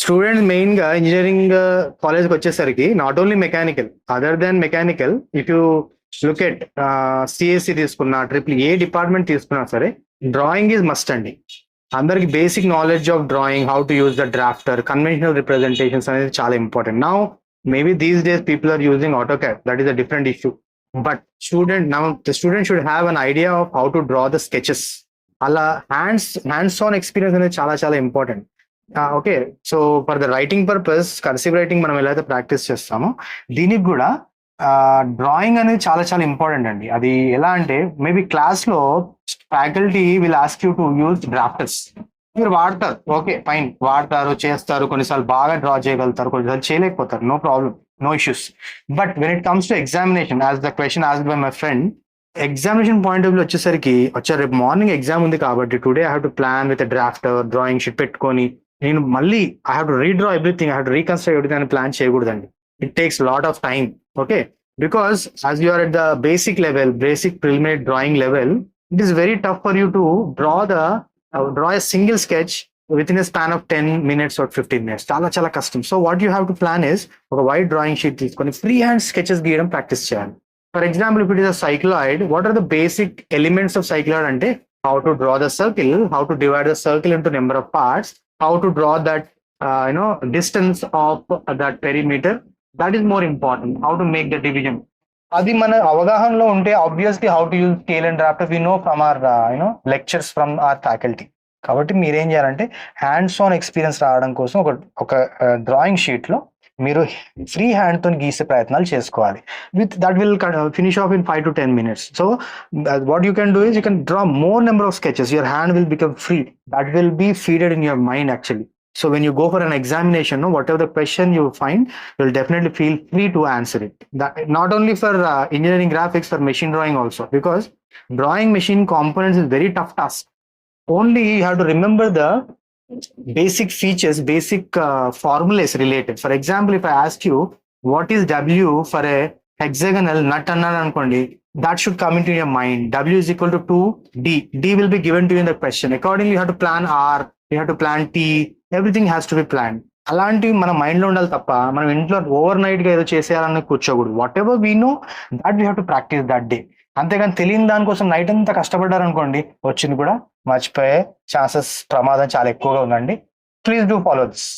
Students main గా engineering కాలేజ్కి వచ్చేసరికి not only mechanical, other than mechanical, if you look at CSC తీసుకున్నా, triple A department తీసుకున్నా సరే, డ్రాయింగ్ ఈజ్ మస్ట్ అండి. అందరికి basic knowledge of drawing, how to use the drafter, conventional representations అనేది చాలా important. Now maybe these days people are using AutoCAD, that is a different issue. But the student should have an idea of how to draw the sketches. అలా hands on experience అనేది చాలా చాలా important. Okay, so for the writing purpose, cursive writing మనం ఎలా అయితే practice చేస్తామో, దీనికి కూడా డ్రాయింగ్ అనేది చాలా చాలా ఇంపార్టెంట్ అండి. అది ఎలా అంటే, మేబీ క్లాస్ లో faculty will ask you to use drafters. మీరు వాడతారు, ఓకే ఫైన్, వాడతారు, చేస్తారు, కొన్నిసార్లు బాగా డ్రా చేయగలుగుతారు, కొన్నిసార్లు చేయలేకపోతారు, no problem, no issues. But when it comes to examination, as the question asked by my friend, examination point of view వచ్చేసరికి, రేపు మార్నింగ్ ఎగ్జామ్ ఉంది కాబట్టి today I have to plan with drafter, drawing sheet పెట్టుకొని నేను మళ్ళీ I have to redraw everything, I have to reconstruct everything అని plan చేయకూడదండి. It takes lot of time. Okay, because as you are at the basic level, basic preliminary drawing level, it is very tough for you to draw a single sketch with in a span of 10 minutes or 15 minutes. చాలా చాలా కష్టం. So what you have to plan is, ఒక white drawing sheet తీసుకొని free hand sketches గీయడం practice చేయాలి. For example, if it is a cycloid, what are the basic elements of cycloid అంటే, how to draw the circle, how to divide the circle into number of parts, how to draw that distance of that perimeter, that is more important, how to make the division. అది మన అవగాహనలో ఉంటే obviously how to use scale and drafter we know from our lectures from our faculty. కాబట్టి మీరేం చేయాలంటే, hands on experience రావడం కోసం ఒక డ్రాయింగ్ షీట్ లో మీరు ఫ్రీ హ్యాండ్ తో గీసే ప్రయత్నాలు చేసుకోవాలి. With that will finish off in 5 to 10 minutes. So what you can do is, you can draw more number of sketches. Your hand will become free. That will be feeded in your mind actually. So when you go for an examination, whatever the question you find, you'll definitely feel free to answer it. That not only for engineering graphics, for machine drawing also, because drawing machine components is very tough task. Only you have to remember the basic features, basic formulas related. For example, if I ask you what is W for a hexagonal nut annanu ankondi, that should come into your mind. W is equal to 2D. D will be given to you in the question. Accordingly, you have to plan R, you have to plan T, everything has to be planned. అలాంటివి మన mind లో ఉండాలి తప్ప, మనం ఇంట్లో over night గా ఏదో చేసేయాలని కూర్చోకూడదు. Whatever we know, that we have to practice that day. అంతేగాని తెలియని దానికోసం నైట్ అంతా కష్టపడ్డారు అనుకోండి, వచ్చింది కూడా మర్చిపోయే ఛాన్సెస్, ప్రమాదం చాలా ఎక్కువగా ఉందండి. Please do follow this.